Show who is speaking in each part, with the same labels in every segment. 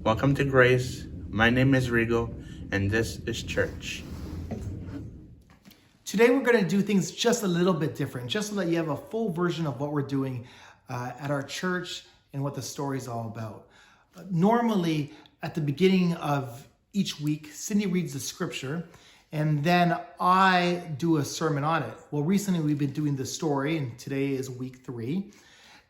Speaker 1: Welcome to Grace. My name is Rigo, and this is church.
Speaker 2: Today we're going to do things just a little bit different, just so that you have a full version of what we're doing at our church and what the story is all about. Normally, at the beginning of each week, Cindy reads the scripture, and then I do a sermon on it. Well, recently we've been doing the story, and today is week 3.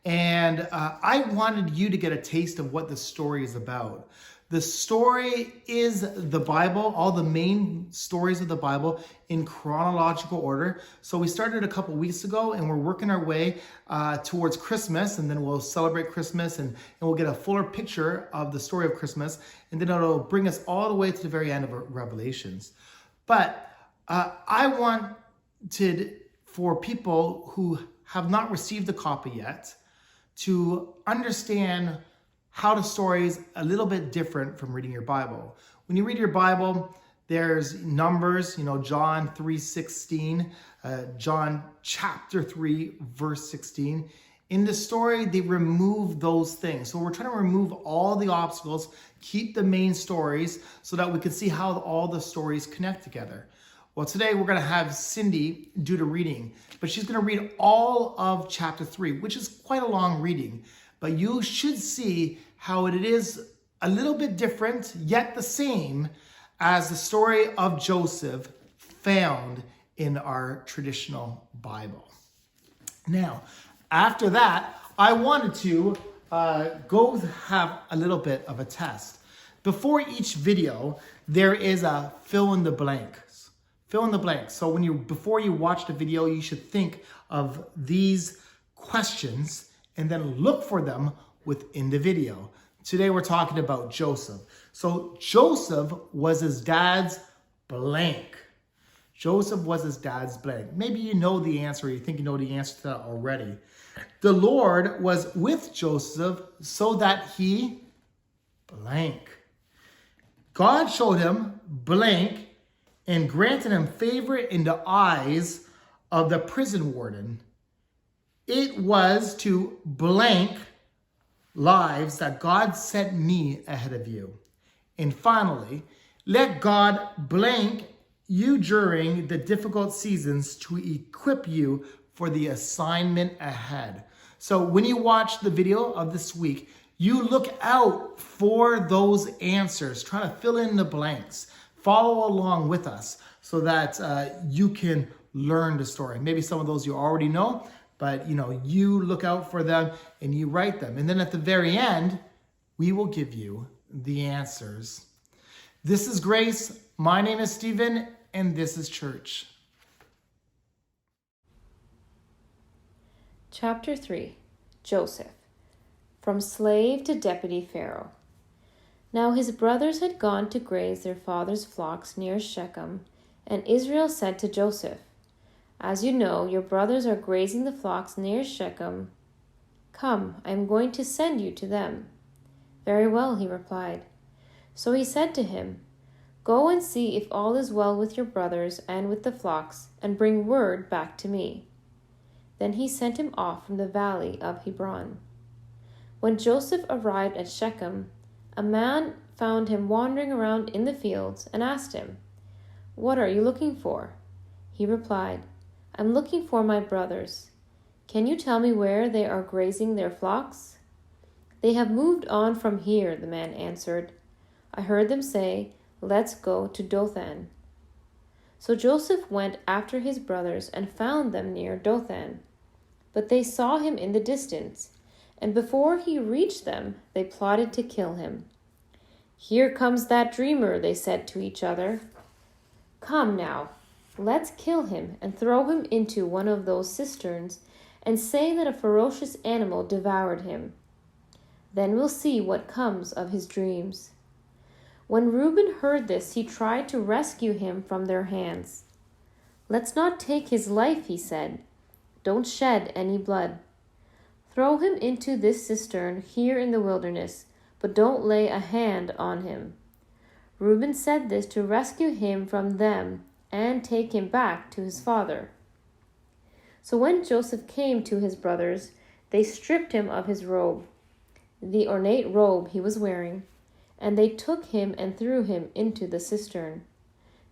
Speaker 2: And I wanted you to get a taste of what the story is about. The story is the Bible, all the main stories of the Bible in chronological order. So we started a couple weeks ago and we're working our way towards Christmas, and then we'll celebrate Christmas and we'll get a fuller picture of the story of Christmas, and then it'll bring us all the way to the very end of Revelations. But I wanted for people who have not received a copy yet to understand how the story is a little bit different from reading your Bible. When you read your Bible, there's numbers, John 3:16, John chapter 3, verse 16. In the story, they remove those things. So we're trying to remove all the obstacles, keep the main stories so that we can see how all the stories connect together. Well, today we're going to have Cindy do the reading, but she's going to read all of chapter 3, which is quite a long reading. But you should see how it is a little bit different, yet the same as the story of Joseph found in our traditional Bible. Now, after that, I wanted to go have a little bit of a test. Before each video, there is a fill in the blanks. Fill in the blanks. So before you watch the video, you should think of these questions and then look for them within the video. Today we're talking about Joseph. So Joseph was his dad's blank. Joseph was his dad's blank. Maybe you know the answer, or you think you know the answer to that already. The Lord was with Joseph so that he blank. God showed him blank and granted him favor in the eyes of the prison warden. It was to blank lives that God sent me ahead of you. And finally, let God blank you during the difficult seasons to equip you for the assignment ahead. So when you watch the video of this week, you look out for those answers. Try to fill in the blanks. Follow along with us so that you can learn the story. Maybe some of those you already know, but you look out for them and you write them. And then at the very end, we will give you the answers. This is Grace. My name is Stephen, and this is church.
Speaker 3: Chapter 3. Joseph. From slave to deputy pharaoh. Now his brothers had gone to graze their father's flocks near Shechem, and Israel said to Joseph, "As you know, your brothers are grazing the flocks near Shechem. Come, I am going to send you to them." "Very well," he replied. So he said to him, "Go and see if all is well with your brothers and with the flocks, and bring word back to me." Then he sent him off from the valley of Hebron. When Joseph arrived at Shechem, a man found him wandering around in the fields and asked him, "What are you looking for?" He replied, "I'm looking for my brothers. Can you tell me where they are grazing their flocks?" "They have moved on from here," the man answered. "I heard them say, 'Let's go to Dothan.'" So Joseph went after his brothers and found them near Dothan. But they saw him in the distance, and before he reached them, they plotted to kill him. "Here comes that dreamer," they said to each other. "Come now, let's kill him and throw him into one of those cisterns and say that a ferocious animal devoured him. Then we'll see what comes of his dreams." When Reuben heard this, he tried to rescue him from their hands. "Let's not take his life," he said. "Don't shed any blood. Throw him into this cistern here in the wilderness, but don't lay a hand on him." Reuben said this to rescue him from them and take him back to his father. So when Joseph came to his brothers, they stripped him of his robe, the ornate robe he was wearing, and they took him and threw him into the cistern.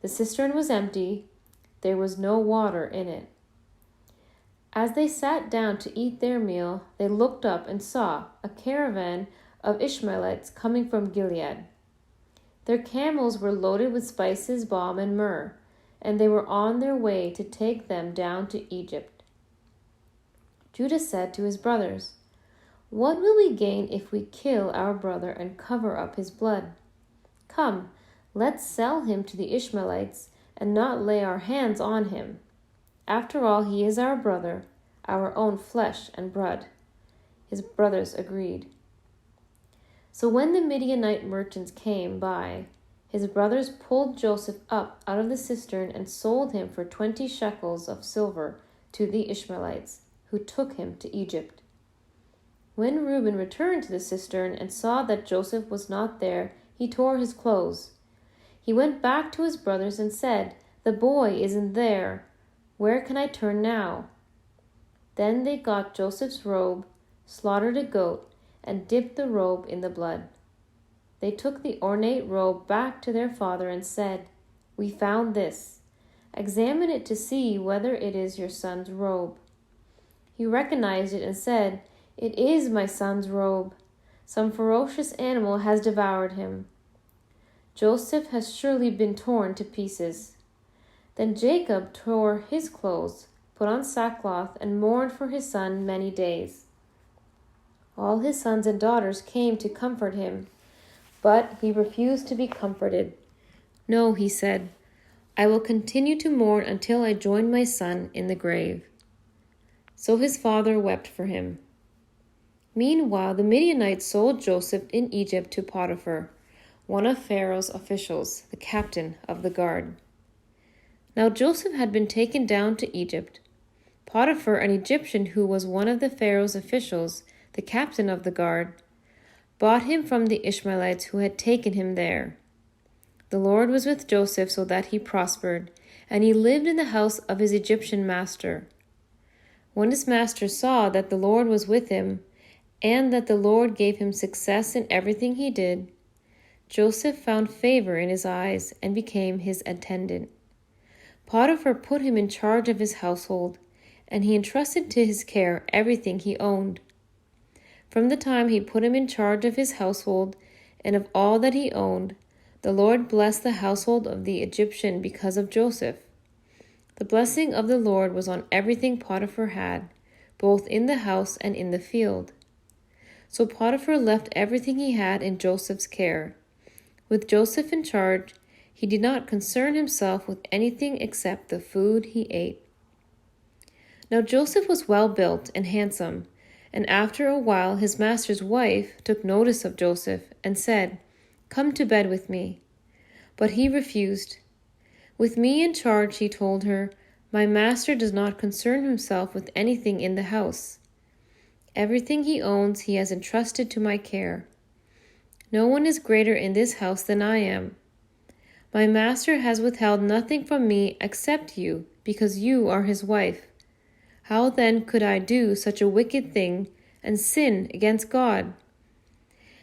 Speaker 3: The cistern was empty, there was no water in it. As they sat down to eat their meal, they looked up and saw a caravan of Ishmaelites coming from Gilead. Their camels were loaded with spices, balm, and myrrh, and they were on their way to take them down to Egypt. Judah said to his brothers, "What will we gain if we kill our brother and cover up his blood? Come, let's sell him to the Ishmaelites and not lay our hands on him. After all, he is our brother, our own flesh and blood." His brothers agreed. So when the Midianite merchants came by, his brothers pulled Joseph up out of the cistern and sold him for 20 shekels of silver to the Ishmaelites, who took him to Egypt. When Reuben returned to the cistern and saw that Joseph was not there, he tore his clothes. He went back to his brothers and said, "The boy isn't there. Where can I turn now?" Then they got Joseph's robe, slaughtered a goat, and dipped the robe in the blood. They took the ornate robe back to their father and said, "We found this. Examine it to see whether it is your son's robe." He recognized it and said, "It is my son's robe. Some ferocious animal has devoured him. Joseph has surely been torn to pieces." Then Jacob tore his clothes, put on sackcloth, and mourned for his son many days. All his sons and daughters came to comfort him, but he refused to be comforted. "No," he said, "I will continue to mourn until I join my son in the grave." So his father wept for him. Meanwhile, the Midianites sold Joseph in Egypt to Potiphar, one of Pharaoh's officials, the captain of the guard. Now Joseph had been taken down to Egypt. Potiphar, an Egyptian who was one of the Pharaoh's officials, the captain of the guard, bought him from the Ishmaelites who had taken him there. The Lord was with Joseph so that he prospered, and he lived in the house of his Egyptian master. When his master saw that the Lord was with him, and that the Lord gave him success in everything he did, Joseph found favor in his eyes and became his attendant. Potiphar put him in charge of his household, and he entrusted to his care everything he owned. From the time he put him in charge of his household and of all that he owned, the Lord blessed the household of the Egyptian because of Joseph. The blessing of the Lord was on everything Potiphar had, both in the house and in the field. So Potiphar left everything he had in Joseph's care. With Joseph in charge, he did not concern himself with anything except the food he ate. Now Joseph was well built and handsome, and after a while his master's wife took notice of Joseph and said, "Come to bed with me." But he refused. "With me in charge," he told her, "my master does not concern himself with anything in the house. Everything he owns he has entrusted to my care. No one is greater in this house than I am. My master has withheld nothing from me except you, because you are his wife. How then could I do such a wicked thing and sin against God?"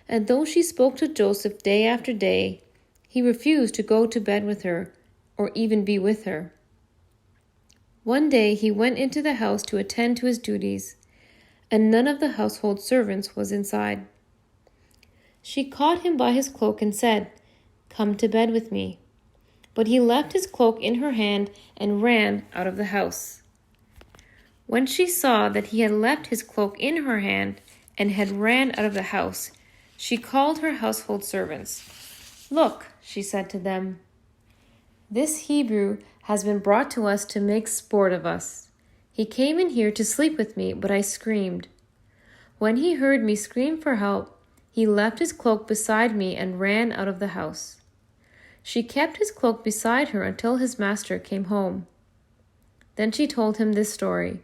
Speaker 3: And though she spoke to Joseph day after day, he refused to go to bed with her or even be with her. One day he went into the house to attend to his duties, and none of the household servants was inside. She caught him by his cloak and said, "Come to bed with me." But he left his cloak in her hand and ran out of the house. When she saw that he had left his cloak in her hand and had ran out of the house, she called her household servants. "Look," she said to them, "this Hebrew has been brought to us to make sport of us. He came in here to sleep with me, but I screamed. When he heard me scream for help, he left his cloak beside me and ran out of the house." She kept his cloak beside her until his master came home. Then she told him this story.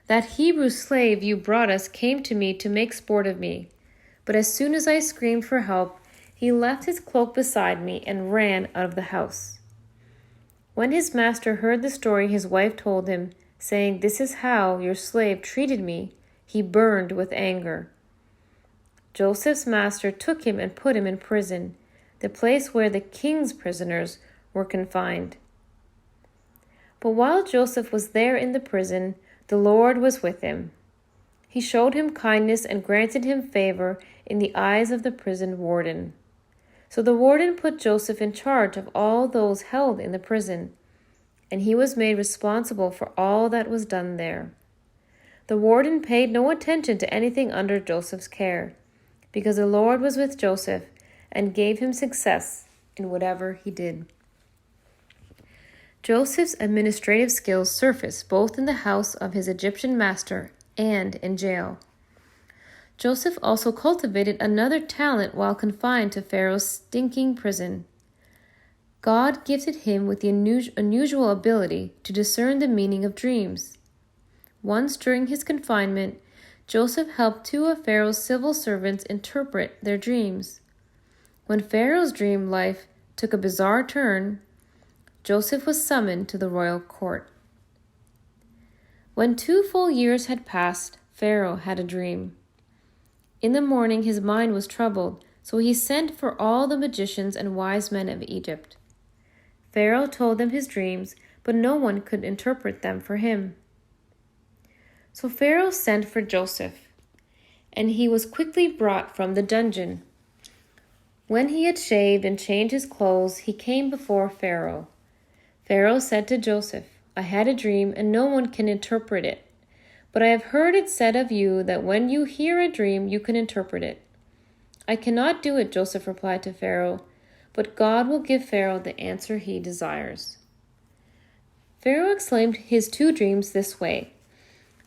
Speaker 3: "That Hebrew slave you brought us came to me to make sport of me, but as soon as I screamed for help, he left his cloak beside me and ran out of the house." When his master heard the story his wife told him, saying, "This is how your slave treated me," he burned with anger. Joseph's master took him and put him in prison, the place where the king's prisoners were confined. But while Joseph was there in the prison, the Lord was with him. He showed him kindness and granted him favor in the eyes of the prison warden. So the warden put Joseph in charge of all those held in the prison, and he was made responsible for all that was done there. The warden paid no attention to anything under Joseph's care, because the Lord was with Joseph and gave him success in whatever he did. Joseph's administrative skills surfaced both in the house of his Egyptian master and in jail. Joseph also cultivated another talent while confined to Pharaoh's stinking prison. God gifted him with the unusual ability to discern the meaning of dreams. Once during his confinement, Joseph helped two of Pharaoh's civil servants interpret their dreams. When Pharaoh's dream life took a bizarre turn, Joseph was summoned to the royal court. When 2 full years had passed, Pharaoh had a dream. In the morning his mind was troubled, so he sent for all the magicians and wise men of Egypt. Pharaoh told them his dreams, but no one could interpret them for him. So Pharaoh sent for Joseph, and he was quickly brought from the dungeon. When he had shaved and changed his clothes, he came before Pharaoh. Pharaoh said to Joseph, "I had a dream, and no one can interpret it. But I have heard it said of you that when you hear a dream, you can interpret it." "I cannot do it," Joseph replied to Pharaoh, "but God will give Pharaoh the answer he desires." Pharaoh explained his 2 dreams this way.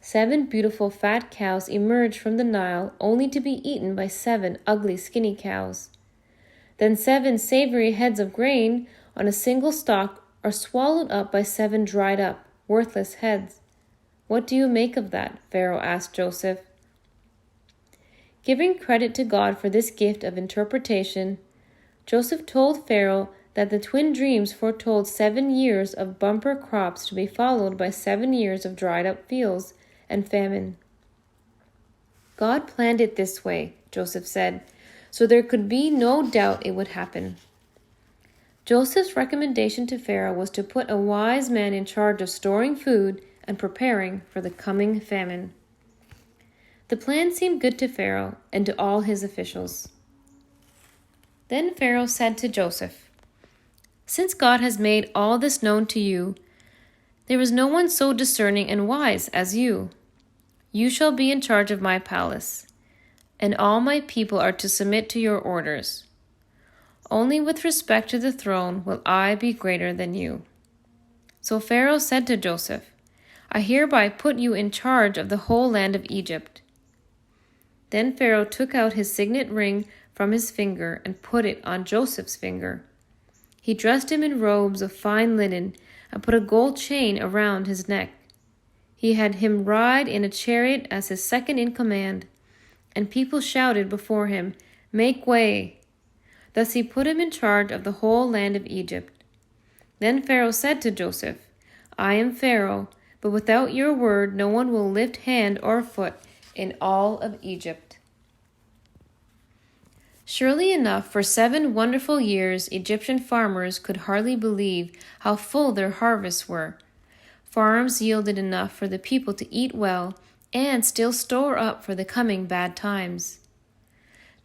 Speaker 3: 7 beautiful fat cows emerged from the Nile, only to be eaten by 7 ugly skinny cows. Then 7 savory heads of grain on a single stalk are swallowed up by 7 dried up, worthless heads. "What do you make of that?" Pharaoh asked Joseph. Giving credit to God for this gift of interpretation, Joseph told Pharaoh that the twin dreams foretold 7 years of bumper crops to be followed by 7 years of dried up fields and famine. "God planned it this way," Joseph said, "so there could be no doubt it would happen." Joseph's recommendation to Pharaoh was to put a wise man in charge of storing food and preparing for the coming famine. The plan seemed good to Pharaoh and to all his officials. Then Pharaoh said to Joseph, "Since God has made all this known to you, there is no one so discerning and wise as you. You shall be in charge of my palace, and all my people are to submit to your orders. Only with respect to the throne will I be greater than you." So Pharaoh said to Joseph, "I hereby put you in charge of the whole land of Egypt." Then Pharaoh took out his signet ring from his finger and put it on Joseph's finger. He dressed him in robes of fine linen and put a gold chain around his neck. He had him ride in a chariot as his second in command, and people shouted before him, "Make way!" Thus he put him in charge of the whole land of Egypt. Then Pharaoh said to Joseph, "I am Pharaoh, but without your word no one will lift hand or foot in all of Egypt." Surely enough, for 7 wonderful years, Egyptian farmers could hardly believe how full their harvests were. Farms yielded enough for the people to eat well and still store up for the coming bad times.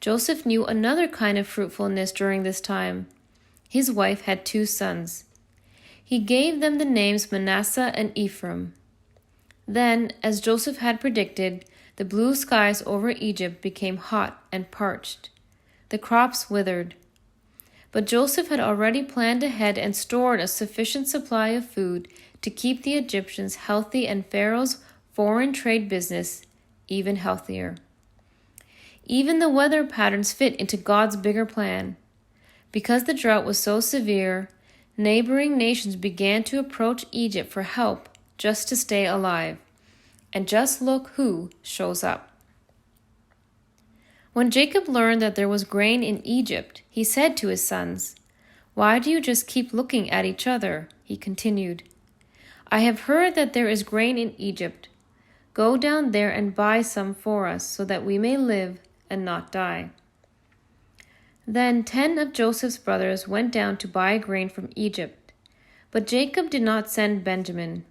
Speaker 3: Joseph knew another kind of fruitfulness during this time. His wife had 2 sons. He gave them the names Manasseh and Ephraim. Then, as Joseph had predicted, the blue skies over Egypt became hot and parched. The crops withered. But Joseph had already planned ahead and stored a sufficient supply of food to keep the Egyptians healthy and Pharaoh's foreign trade business even healthier. Even the weather patterns fit into God's bigger plan. Because the drought was so severe, neighboring nations began to approach Egypt for help just to stay alive. And just look who shows up. When Jacob learned that there was grain in Egypt, he said to his sons, "Why do you just keep looking at each other?" He continued, "I have heard that there is grain in Egypt. Go down there and buy some for us so that we may live and not die. Then 10 of Joseph's brothers went down to buy grain from Egypt. But Jacob did not send Benjamin,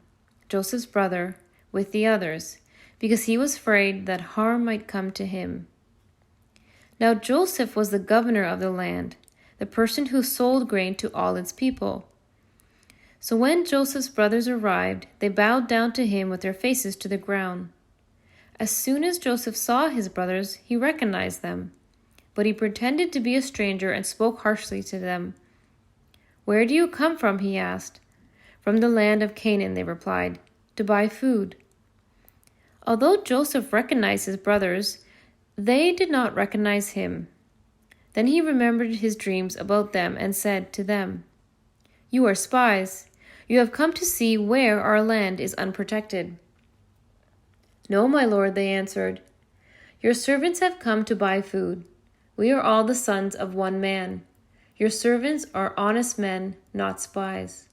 Speaker 3: Joseph's brother, with the others, because he was afraid that harm might come to him. Now Joseph was the governor of the land, the person who sold grain to all its people. So when Joseph's brothers arrived, they bowed down to him with their faces to the ground. As soon as Joseph saw his brothers, he recognized them. But he pretended to be a stranger and spoke harshly to them. "Where do you come from?" he asked. "From the land of Canaan," they replied, "to buy food." Although Joseph recognized his brothers, they did not recognize him. Then he remembered his dreams about them and said to them, "You are spies. You have come to see where our land is unprotected." "No, my lord," they answered. "Your servants have come to buy food. We are all the sons of one man. Your servants are honest men, not spies."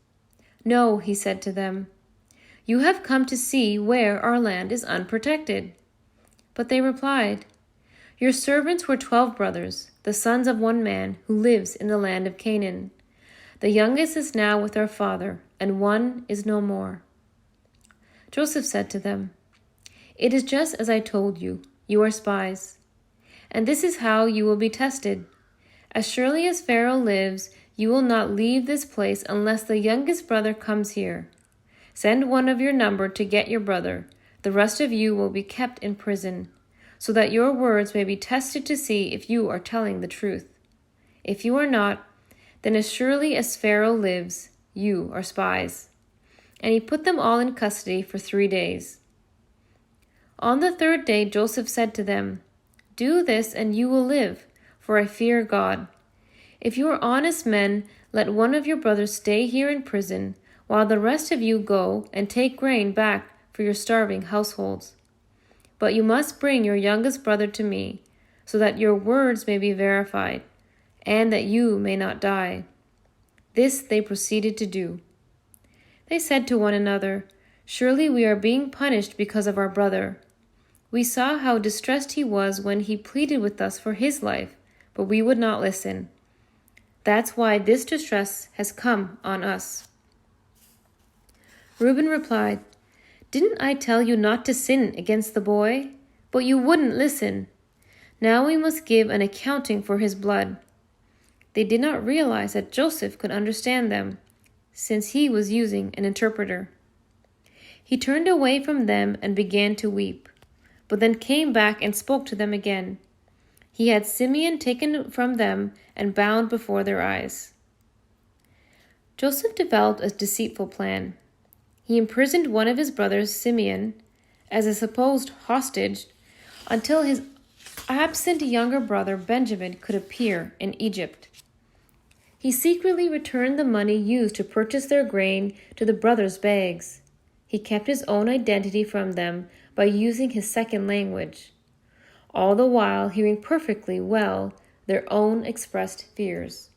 Speaker 3: "No," he said to them. "You have come to see where our land is unprotected." But they replied, "Your servants were 12 brothers, the sons of one man, who lives in the land of Canaan. The youngest is now with our father, and one is no more." Joseph said to them, "It is just as I told you. You are spies. And this is how you will be tested. As surely as Pharaoh lives, you will not leave this place unless the youngest brother comes here. Send one of your number to get your brother. The rest of you will be kept in prison, so that your words may be tested to see if you are telling the truth. If you are not, then as surely as Pharaoh lives, you are spies." And he put them all in custody for 3 days. On the 3rd day Joseph said to them, "Do this and you will live, for I fear God. If you are honest men, let one of your brothers stay here in prison, while the rest of you go and take grain back for your starving households. But you must bring your youngest brother to me, so that your words may be verified, and that you may not die." This they proceeded to do. They said to one another, "Surely we are being punished because of our brother. We saw how distressed he was when he pleaded with us for his life, but we would not listen. That's why this distress has come on us." Reuben replied, "Didn't I tell you not to sin against the boy? But you wouldn't listen. Now we must give an accounting for his blood." They did not realize that Joseph could understand them, since he was using an interpreter. He turned away from them and began to weep, but then came back and spoke to them again. He had Simeon taken from them and bound before their eyes. Joseph developed a deceitful plan. He imprisoned one of his brothers, Simeon, as a supposed hostage until his absent younger brother, Benjamin, could appear in Egypt. He secretly returned the money used to purchase their grain to the brothers' bags. He kept his own identity from them by using his second language, all the while hearing perfectly well their own expressed fears.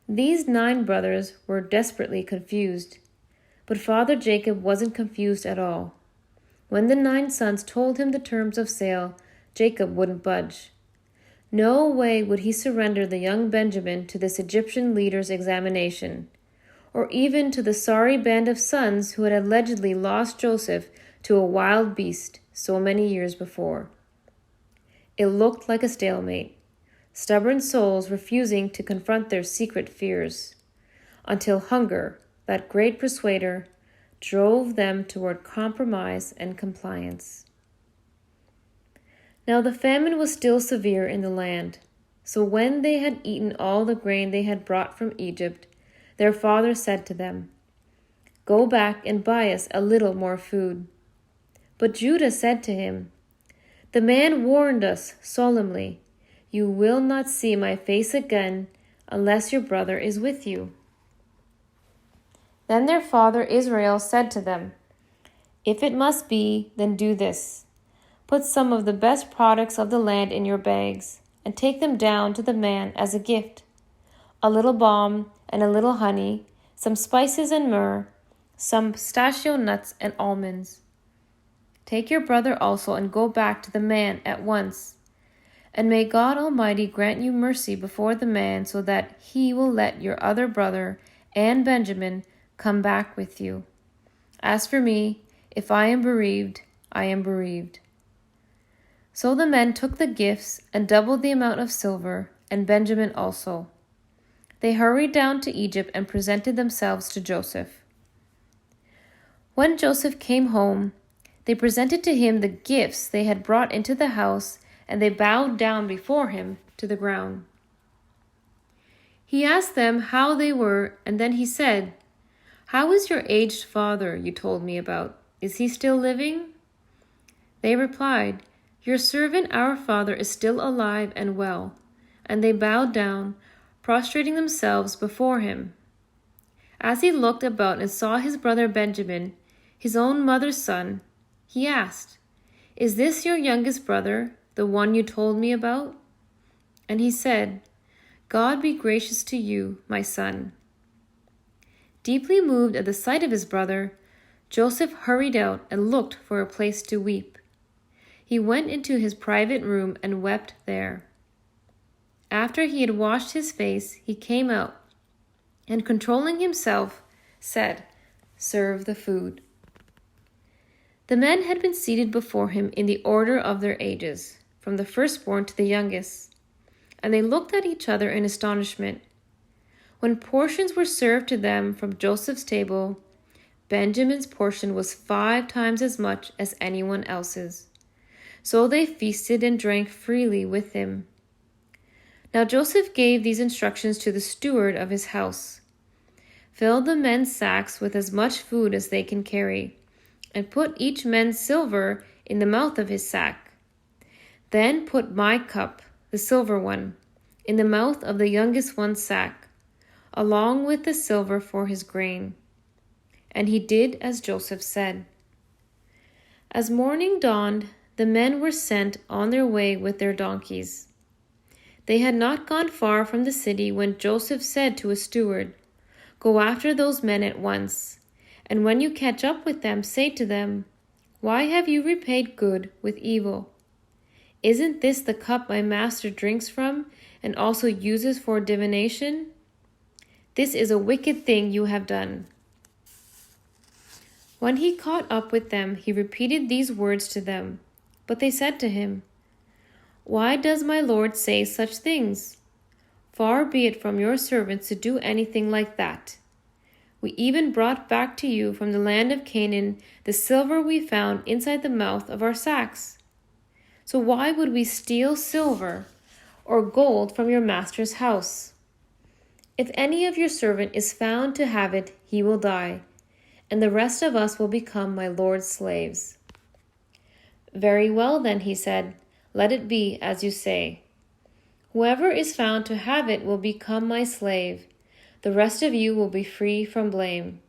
Speaker 3: These 9 brothers were desperately confused, but Father Jacob wasn't confused at all. When the 9 sons told him the terms of sale, Jacob wouldn't budge. No way would he surrender the young Benjamin to this Egyptian leader's examination, or even to the sorry band of sons who had allegedly lost Joseph to a wild beast so many years before. It looked like a stalemate, stubborn souls refusing to confront their secret fears, until hunger, that great persuader, drove them toward compromise and compliance. Now the famine was still severe in the land, so when they had eaten all the grain they had brought from Egypt, their father said to them, "Go back and buy us a little more food." But Judah said to him, "The man warned us solemnly, 'You will not see my face again unless your brother is with you.'" Then their father Israel said to them, "If it must be, then do this. Put some of the best products of the land in your bags, and take them down to the man as a gift: a little balm and a little honey, some spices and myrrh, some pistachio nuts and almonds. Take your brother also and go back to the man at once. And may God Almighty grant you mercy before the man, so that he will let your other brother and Benjamin come back with you. As for me, if I am bereaved, I am bereaved." So the men took the gifts and doubled the amount of silver, and Benjamin also. They hurried down to Egypt and presented themselves to Joseph. When Joseph came home, they presented to him the gifts they had brought into the house, and they bowed down before him to the ground. He asked them how they were, and then he said, "How is your aged father you told me about? Is he still living?" They replied, "Your servant our father is still alive and well." And they bowed down, prostrating themselves before him. As he looked about and saw his brother Benjamin, his own mother's son, he asked, "Is this your youngest brother, the one you told me about?" And he said, "God be gracious to you, my son." Deeply moved at the sight of his brother, Joseph hurried out and looked for a place to weep. He went into his private room and wept there. After he had washed his face, he came out, and controlling himself, said, "Serve the food." The men had been seated before him in the order of their ages, from the firstborn to the youngest, and they looked at each other in astonishment. When portions were served to them from Joseph's table, Benjamin's portion was 5 times as much as anyone else's. So they feasted and drank freely with him. Now Joseph gave these instructions to the steward of his house: "Fill the men's sacks with as much food as they can carry, and put each man's silver in the mouth of his sack. Then put my cup, the silver one, in the mouth of the youngest one's sack, along with the silver for his grain." And he did as Joseph said. As morning dawned, the men were sent on their way with their donkeys. They had not gone far from the city when Joseph said to his steward, "Go after those men at once, and when you catch up with them, say to them, 'Why have you repaid good with evil? Isn't this the cup my master drinks from and also uses for divination? This is a wicked thing you have done.'" When he caught up with them, he repeated these words to them. But they said to him, "Why does my lord say such things? Far be it from your servants to do anything like that. We even brought back to you from the land of Canaan the silver we found inside the mouth of our sacks. So why would we steal silver or gold from your master's house? If any of your servant is found to have it, he will die, and the rest of us will become my lord's slaves." "Very well then," he said, "let it be as you say. Whoever is found to have it will become my slave. The rest of you will be free from blame."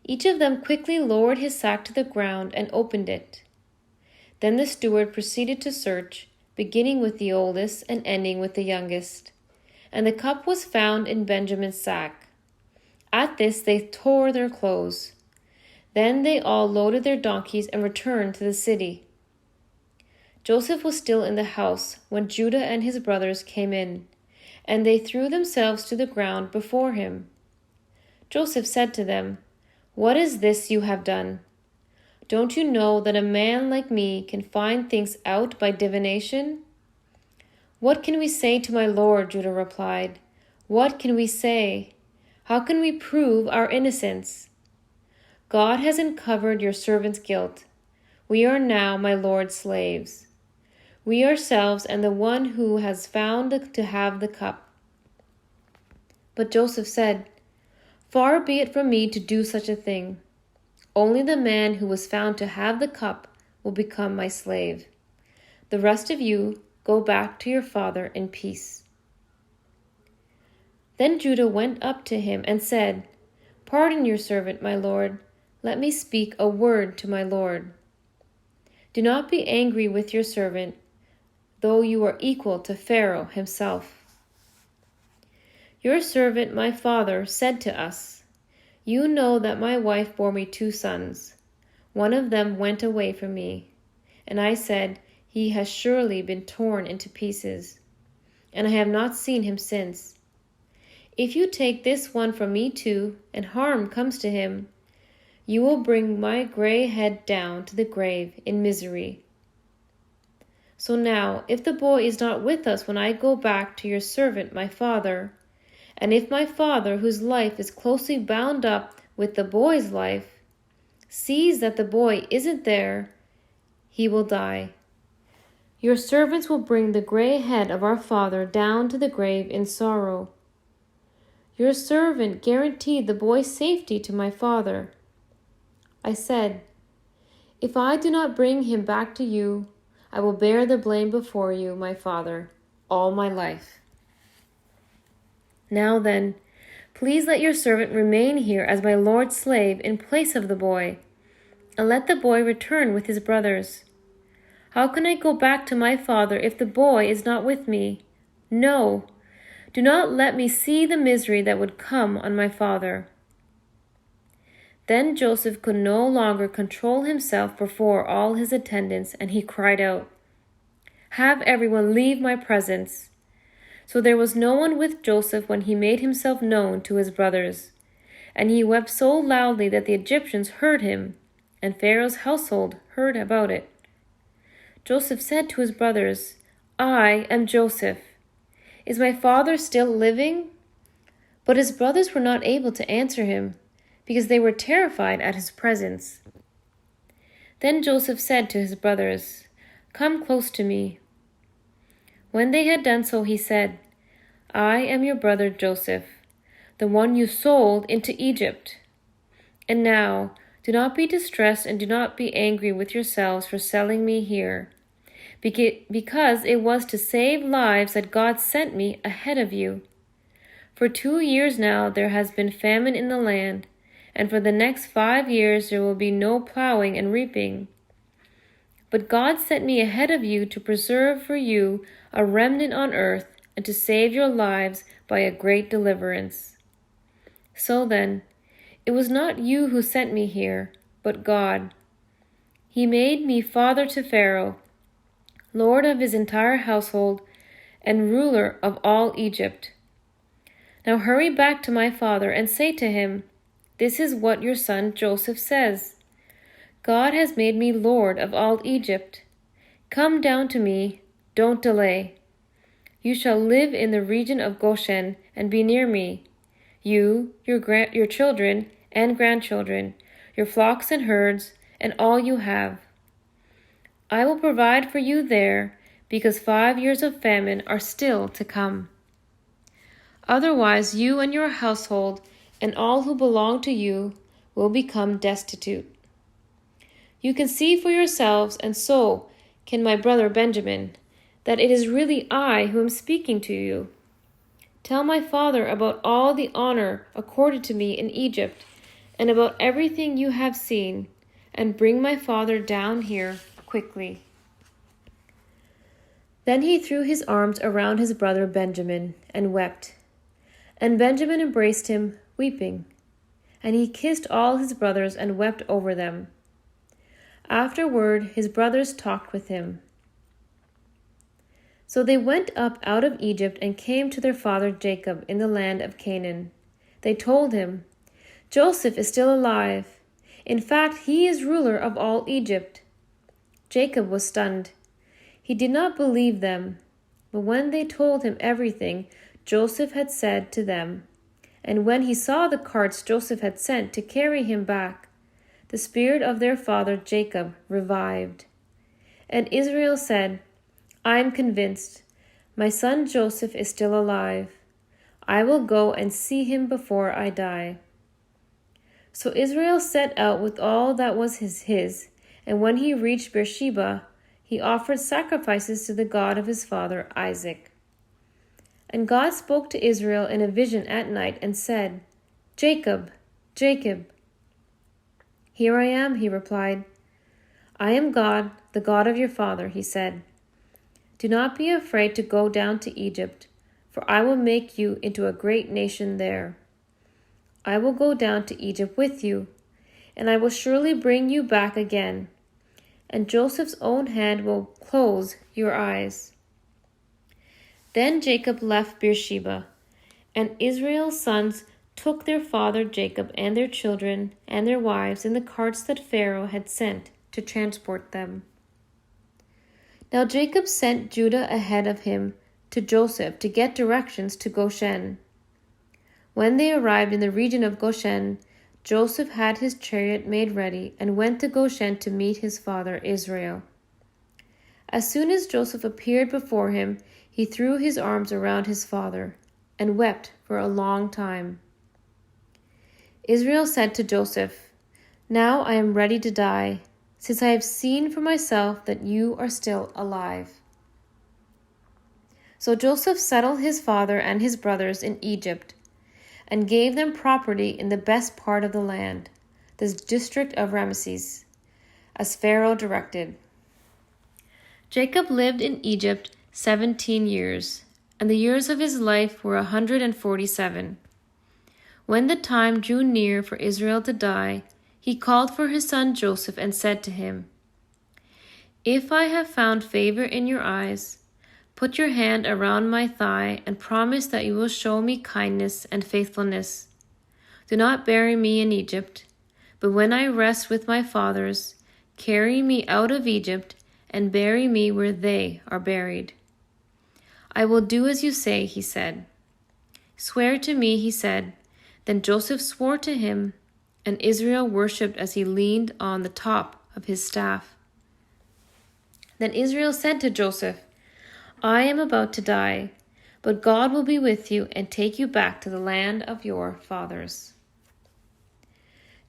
Speaker 3: Each of them quickly lowered his sack to the ground and opened it. Then the steward proceeded to search, beginning with the oldest and ending with the youngest. And the cup was found in Benjamin's sack. At this they tore their clothes. Then they all loaded their donkeys and returned to the city. Joseph was still in the house when Judah and his brothers came in, and they threw themselves to the ground before him. Joseph said to them, "What is this you have done? Don't you know that a man like me can find things out by divination?" "What can we say to my lord?" Judah replied. "What can we say? How can we prove our innocence? God has uncovered your servant's guilt. We are now my lord's slaves, we ourselves and the one who has found to have the cup." But Joseph said, "Far be it from me to do such a thing. Only the man who was found to have the cup will become my slave. The rest of you go back to your father in peace." Then Judah went up to him and said, "Pardon your servant, my lord. Let me speak a word to my lord. Do not be angry with your servant, though you are equal to Pharaoh himself. Your servant, my father, said to us, 'You know that my wife bore me 2 sons. One of them went away from me.' And I said, he has surely been torn into pieces, and I have not seen him since. If you take this one from me too, and harm comes to him, you will bring my gray head down to the grave in misery. So now, if the boy is not with us when I go back to your servant my father, and if my father, whose life is closely bound up with the boy's life, sees that the boy isn't there, he will die. Your servants will bring the gray head of our father down to the grave in sorrow. Your servant guaranteed the boy's safety to my father. I said, if I do not bring him back to you, I will bear the blame before you, my father, all my life. Now then, please let your servant remain here as my lord's slave in place of the boy, and let the boy return with his brothers. How can I go back to my father if the boy is not with me? No, do not let me see the misery that would come on my father. Then Joseph could no longer control himself before all his attendants, and he cried out, have everyone leave my presence. So there was no one with Joseph when he made himself known to his brothers. And he wept so loudly that the Egyptians heard him, and Pharaoh's household heard about it. Joseph said to his brothers, I am Joseph. Is my father still living? But his brothers were not able to answer him, because they were terrified at his presence. Then Joseph said to his brothers, come close to me. When they had done so, he said, I am your brother Joseph, the one you sold into Egypt. And now, do not be distressed and do not be angry with yourselves for selling me here, because it was to save lives that God sent me ahead of you. For 2 years now there has been famine in the land, and for the next 5 years there will be no plowing and reaping. But God sent me ahead of you to preserve for you a remnant on earth and to save your lives by a great deliverance. So then, it was not you who sent me here, but God. He made me father to Pharaoh, lord of his entire household, and ruler of all Egypt. Now hurry back to my father and say to him, this is what your son Joseph says. God has made me lord of all Egypt. Come down to me, don't delay. You shall live in the region of Goshen and be near me, you, your children and grandchildren, your flocks and herds, and all you have. I will provide for you there, because 5 years of famine are still to come. Otherwise you and your household and all who belong to you will become destitute. You can see for yourselves, and so can my brother Benjamin, that it is really I who am speaking to you. Tell my father about all the honor accorded to me in Egypt, and about everything you have seen, and bring my father down here quickly. Then he threw his arms around his brother Benjamin and wept. And Benjamin embraced him, weeping. And he kissed all his brothers and wept over them. Afterward, his brothers talked with him. So they went up out of Egypt and came to their father Jacob in the land of Canaan. They told him, Joseph is still alive. In fact, he is ruler of all Egypt. Jacob was stunned. He did not believe them. But when they told him everything Joseph had said to them, and when he saw the carts Joseph had sent to carry him back, the spirit of their father Jacob revived. And Israel said, I am convinced. My son Joseph is still alive. I will go and see him before I die. So Israel set out with all that was his, and when he reached Beersheba, he offered sacrifices to the God of his father Isaac. And God spoke to Israel in a vision at night and said, Jacob, Jacob. Here I am, he replied. I am God, the God of your father, he said. Do not be afraid to go down to Egypt, for I will make you into a great nation there. I will go down to Egypt with you, and I will surely bring you back again. and Joseph's own hand will close your eyes." Then Jacob left Beersheba, and Israel's sons took their father Jacob and their children and their wives in the carts that Pharaoh had sent to transport them. Now Jacob sent Judah ahead of him to Joseph to get directions to Goshen. When they arrived in the region of Goshen, Joseph had his chariot made ready and went to Goshen to meet his father Israel. As soon as Joseph appeared before him, he threw his arms around his father and wept for a long time. Israel said to Joseph, "Now I am ready to die, since I have seen for myself that you are still alive." So Joseph settled his father and his brothers in Egypt, and gave them property in the best part of the land, the district of Ramesses, as Pharaoh directed. Jacob lived in Egypt 17 years, and the years of his life were 147. When the time drew near for Israel to die, he called for his son Joseph and said to him, "If I have found favor in your eyes, put your hand around my thigh and promise that you will show me kindness and faithfulness. Do not bury me in Egypt, but when I rest with my fathers, carry me out of Egypt and bury me where they are buried." "I will do as you say," he said. "Swear to me," he said. Then Joseph swore to him, and Israel worshipped as he leaned on the top of his staff. Then Israel said to Joseph, "I am about to die, but God will be with you and take you back to the land of your fathers."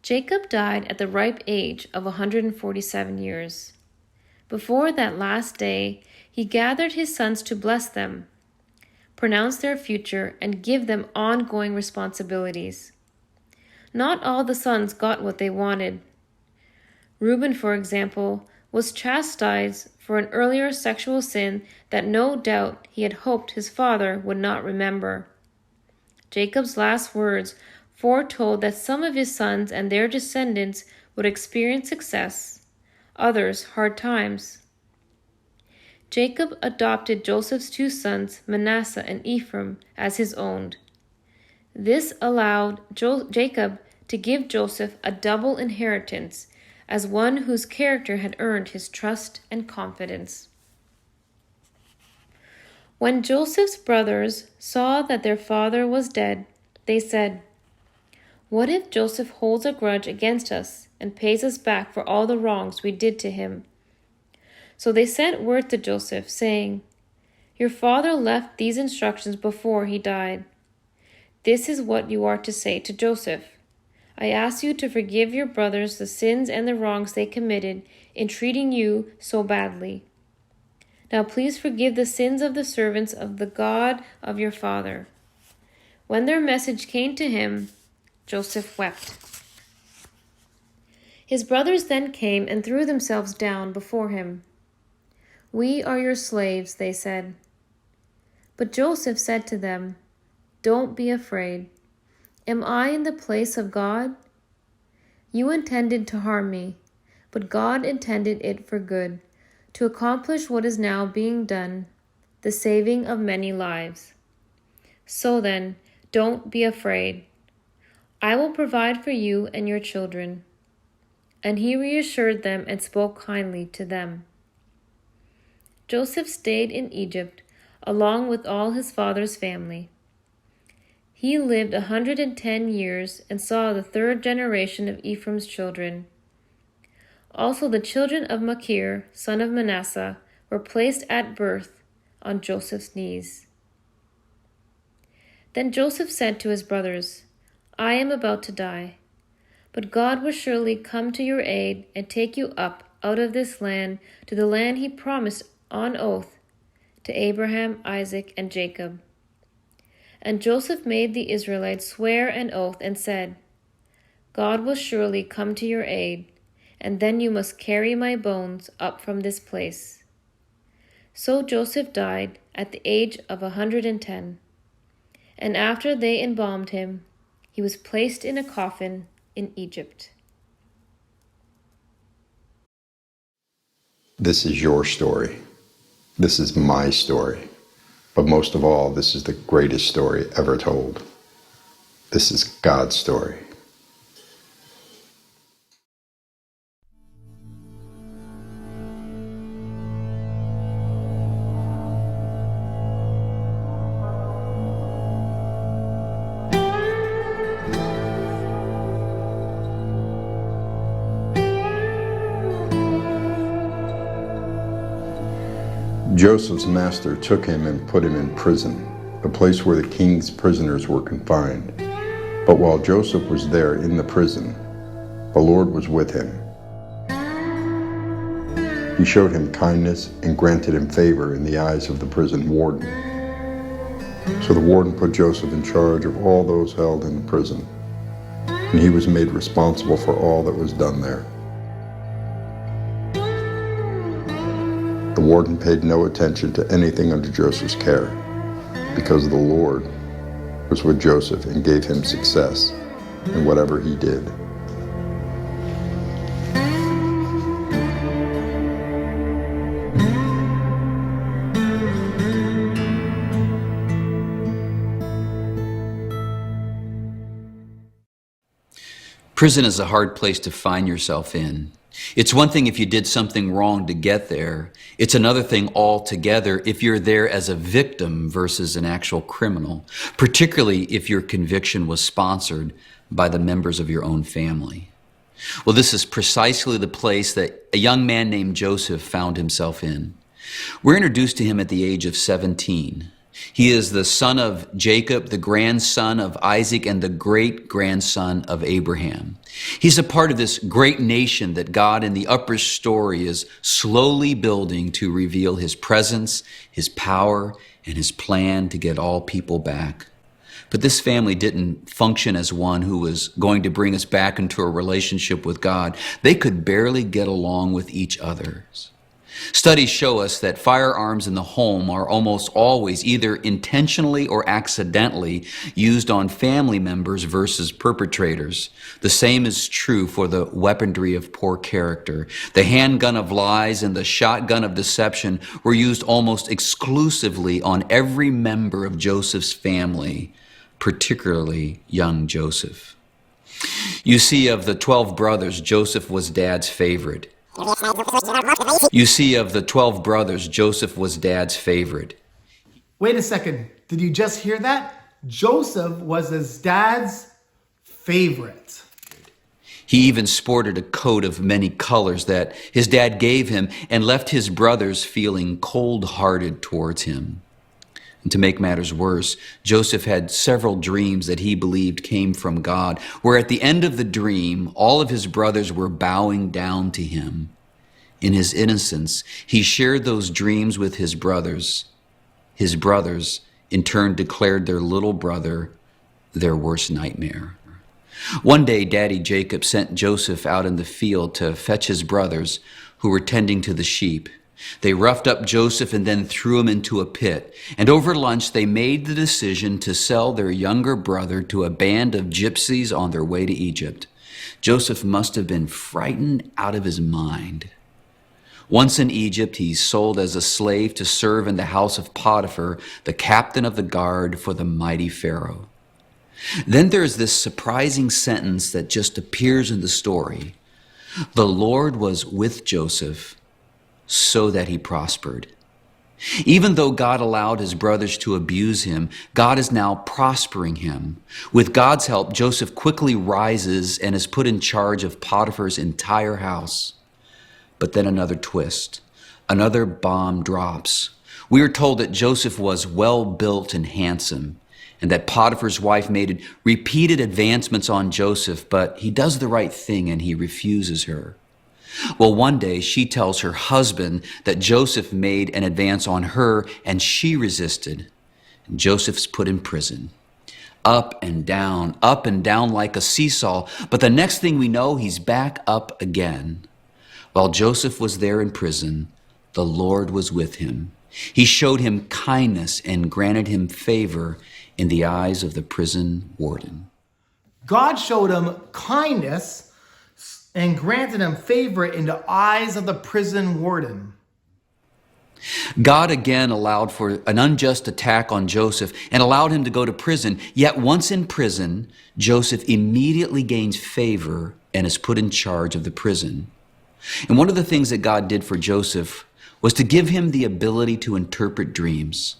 Speaker 3: Jacob died at the ripe age of 147 years. Before that last day, he gathered his sons to bless them, pronounce their future, and give them ongoing responsibilities. Not all the sons got what they wanted. Reuben, for example, was chastised for an earlier sexual sin that no doubt he had hoped his father would not remember. Jacob's last words foretold that some of his sons and their descendants would experience success, others hard times. Jacob adopted Joseph's two sons, Manasseh and Ephraim, as his own. This allowed Jacob to give Joseph a double inheritance as one whose character had earned his trust and confidence. When Joseph's brothers saw that their father was dead, they said, "What if Joseph holds a grudge against us and pays us back for all the wrongs we did to him?" So they sent word to Joseph, saying, "Your father left these instructions before he died. This is what you are to say to Joseph. I ask you to forgive your brothers the sins and the wrongs they committed in treating you so badly. Now please forgive the sins of the servants of the God of your father." When their message came to him, Joseph wept. His brothers then came and threw themselves down before him. "We are your slaves," they said. But Joseph said to them, "Don't be afraid. Am I in the place of God? You intended to harm me, but God intended it for good, to accomplish what is now being done, the saving of many lives. So then, don't be afraid. I will provide for you and your children." And he reassured them and spoke kindly to them. Joseph stayed in Egypt, along with all his father's family. He lived 110 years and saw the third generation of Ephraim's children. Also the children of Machir, son of Manasseh, were placed at birth on Joseph's knees. Then Joseph said to his brothers, "I am about to die, but God will surely come to your aid and take you up out of this land to the land he promised on oath to Abraham, Isaac, and Jacob." And Joseph made the Israelites swear an oath and said, "God will surely come to your aid, and then you must carry my bones up from this place." So Joseph died at the age of 110, and after they embalmed him, he was placed in a coffin in Egypt.
Speaker 4: This is your story. This is my story. But most of all, this is the greatest story ever told. This is God's story. Joseph's master took him and put him in prison, the place where the king's prisoners were confined. But while Joseph was there in the prison, the Lord was with him. He showed him kindness and granted him favor in the eyes of the prison warden. So the warden put Joseph in charge of all those held in the prison, and he was made responsible for all that was done there. The warden paid no attention to anything under Joseph's care, because the Lord was with Joseph and gave him success in whatever he did.
Speaker 5: Prison is a hard place to find yourself in. It's one thing if you did something wrong to get there. It's another thing altogether if you're there as a victim versus an actual criminal, particularly if your conviction was sponsored by the members of your own family. Well, this is precisely the place that a young man named Joseph found himself in. We're introduced to him at the age of 17. He is the son of Jacob, the grandson of Isaac, and the great-grandson of Abraham. He's a part of this great nation that God in the upper story is slowly building to reveal his presence, his power, and his plan to get all people back. But this family didn't function as one who was going to bring us back into a relationship with God. They could barely get along with each other. Studies show us that firearms in the home are almost always either intentionally or accidentally used on family members versus perpetrators. The same is true for the weaponry of poor character. The handgun of lies and the shotgun of deception were used almost exclusively on every member of Joseph's family, particularly young Joseph. You see, of the 12 brothers, Joseph was Dad's favorite. Joseph was Dad's favorite.
Speaker 2: Wait a second. Did you just hear that? Joseph was his dad's favorite.
Speaker 5: He even sported a coat of many colors that his dad gave him and left his brothers feeling cold-hearted towards him. And to make matters worse, Joseph had several dreams that he believed came from God, where at the end of the dream, all of his brothers were bowing down to him. In his innocence, he shared those dreams with his brothers. His brothers, in turn, declared their little brother their worst nightmare. One day, Daddy Jacob sent Joseph out in the field to fetch his brothers who were tending to the sheep. They roughed up Joseph and then threw him into a pit. And over lunch, they made the decision to sell their younger brother to a band of gypsies on their way to Egypt. Joseph must have been frightened out of his mind. Once in Egypt, he's sold as a slave to serve in the house of Potiphar, the captain of the guard for the mighty Pharaoh. Then there's this surprising sentence that just appears in the story. The Lord was with Joseph, so that he prospered. Even though God allowed his brothers to abuse him, God is now prospering him. With God's help, Joseph quickly rises and is put in charge of Potiphar's entire house. But then another twist. Another bomb drops. We are told that Joseph was well-built and handsome, and that Potiphar's wife made repeated advancements on Joseph, but he does the right thing and he refuses her. Well, one day she tells her husband that Joseph made an advance on her and she resisted. And Joseph's put in prison. Up and down like a seesaw. But the next thing we know, he's back up again. While Joseph was there in prison, the Lord was with him. He showed him kindness and granted him favor in the eyes of the prison warden.
Speaker 2: God showed him kindness and granted him favor in the eyes of the prison warden.
Speaker 5: God again allowed for an unjust attack on Joseph and allowed him to go to prison. Yet once in prison, Joseph immediately gains favor and is put in charge of the prison. And one of the things that God did for Joseph was to give him the ability to interpret dreams.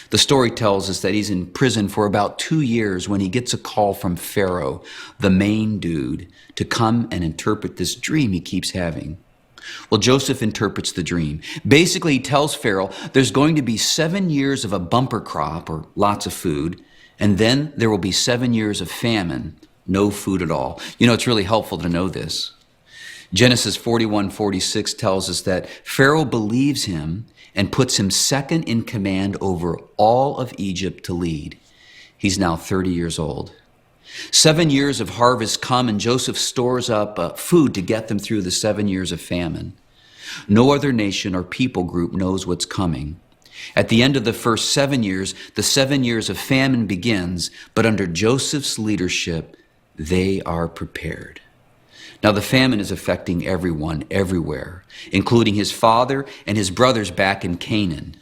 Speaker 5: The story tells us that he's in prison for about 2 years when he gets a call from Pharaoh, the main dude, to come and interpret this dream he keeps having. Well, Joseph interprets the dream. Basically, he tells Pharaoh there's going to be 7 years of a bumper crop, or lots of food, and then there will be 7 years of famine, no food at all. You know, it's really helpful to know this. Genesis 41:46 tells us that Pharaoh believes him and puts him second in command over all of Egypt to lead. He's now 30 years old. 7 years of harvest come, and Joseph stores up food to get them through the 7 years of famine. No other nation or people group knows what's coming. At the end of the first 7 years, the 7 years of famine begins, but under Joseph's leadership, they are prepared. Now the famine is affecting everyone, everywhere, including his father and his brothers back in Canaan.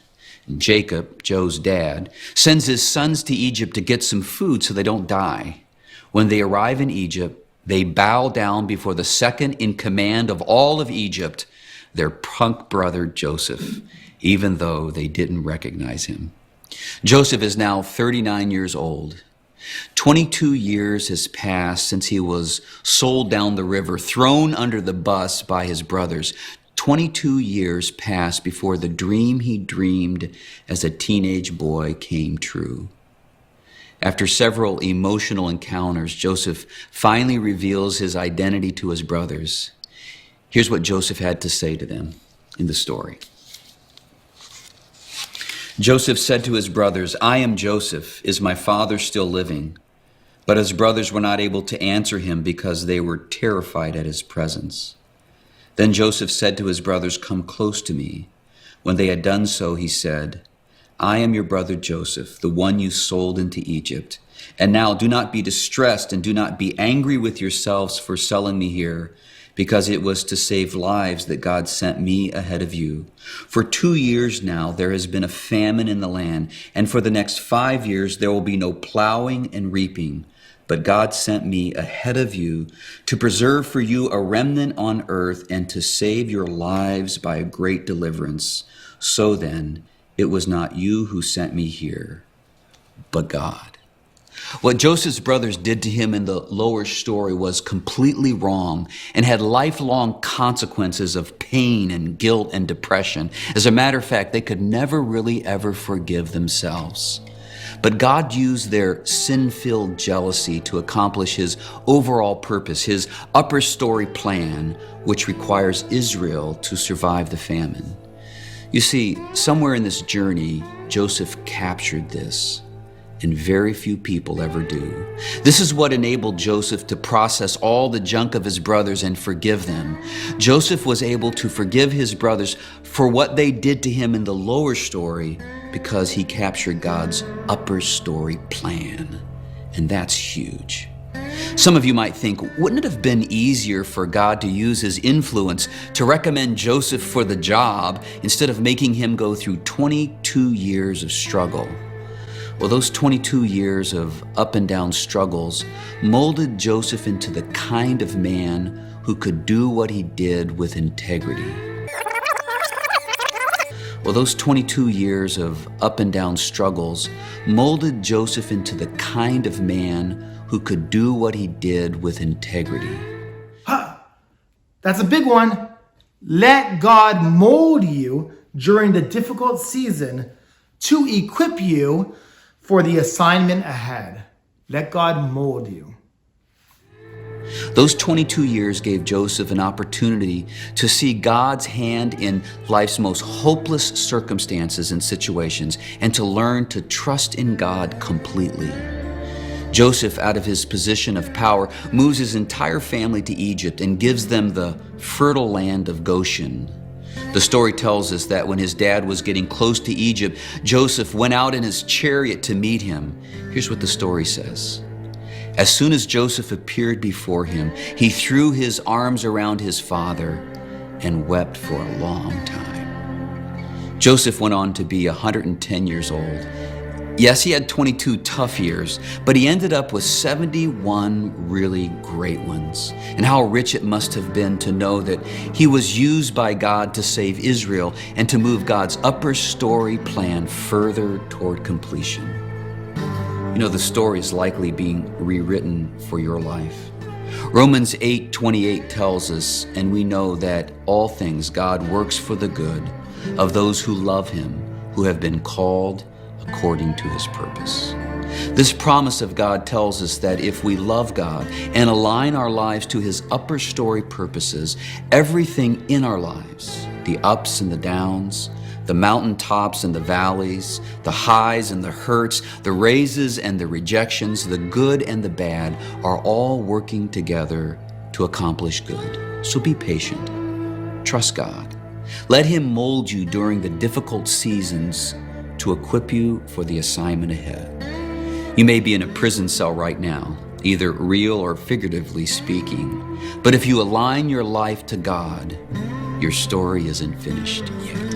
Speaker 5: And Jacob, Joe's dad, sends his sons to Egypt to get some food so they don't die. When they arrive in Egypt, they bow down before the second in command of all of Egypt, their punk brother Joseph, even though they didn't recognize him. Joseph is now 39 years old. 22 years has passed since he was sold down the river, thrown under the bus by his brothers. 22 years passed before the dream he dreamed as a teenage boy came true. After several emotional encounters, Joseph finally reveals his identity to his brothers. Here's what Joseph had to say to them in the story. Joseph said to his brothers, "I am Joseph. Is my father still living?" But his brothers were not able to answer him because they were terrified at his presence. Then Joseph said to his brothers, "Come close to me." When they had done so, he said, "I am your brother Joseph, the one you sold into Egypt. And now do not be distressed and do not be angry with yourselves for selling me here, because it was to save lives that God sent me ahead of you. For 2 years now there has been a famine in the land, and for the next 5 years there will be no plowing and reaping. But God sent me ahead of you to preserve for you a remnant on earth and to save your lives by a great deliverance. So then, it was not you who sent me here, but God." What Joseph's brothers did to him in the lower story was completely wrong and had lifelong consequences of pain and guilt and depression. As a matter of fact, they could never really ever forgive themselves. But God used their sin-filled jealousy to accomplish his overall purpose, his upper story plan, which requires Israel to survive the famine. You see, somewhere in this journey, Joseph captured this, and very few people ever do. This is what enabled Joseph to process all the junk of his brothers and forgive them. Joseph was able to forgive his brothers for what they did to him in the lower story because he captured God's upper story plan, and that's huge. Some of you might think, wouldn't it have been easier for God to use his influence to recommend Joseph for the job instead of making him go through 22 years of struggle? Well, those 22 years of up and down struggles molded Joseph into the kind of man who could do what he did with integrity. Well, those 22 years of up and down struggles molded Joseph into the kind of man who could do what he did with integrity.
Speaker 2: That's a big one. Let God mold you during the difficult season to equip you for the assignment ahead. Let God mold you.
Speaker 5: Those 22 years gave Joseph an opportunity to see God's hand in life's most hopeless circumstances and situations and to learn to trust in God completely. Joseph, out of his position of power, moves his entire family to Egypt and gives them the fertile land of Goshen. The story tells us that when his dad was getting close to Egypt, Joseph went out in his chariot to meet him. Here's what the story says. As soon as Joseph appeared before him, he threw his arms around his father and wept for a long time. Joseph went on to be 110 years old. Yes, he had 22 tough years, but he ended up with 71 really great ones. And how rich it must have been to know that he was used by God to save Israel and to move God's upper story plan further toward completion. You know, the story is likely being rewritten for your life. Romans 8:28 tells us, and we know that all things God works for the good of those who love him, who have been called according to his purpose. This promise of God tells us that if we love God and align our lives to his upper story purposes, everything in our lives, the ups and the downs, the mountaintops and the valleys, the highs and the hurts, the raises and the rejections, the good and the bad, are all working together to accomplish good. So be patient. Trust God. Let him mold you during the difficult seasons to equip you for the assignment ahead. You may be in a prison cell right now, either real or figuratively speaking, but if you align your life to God, your story isn't finished yet.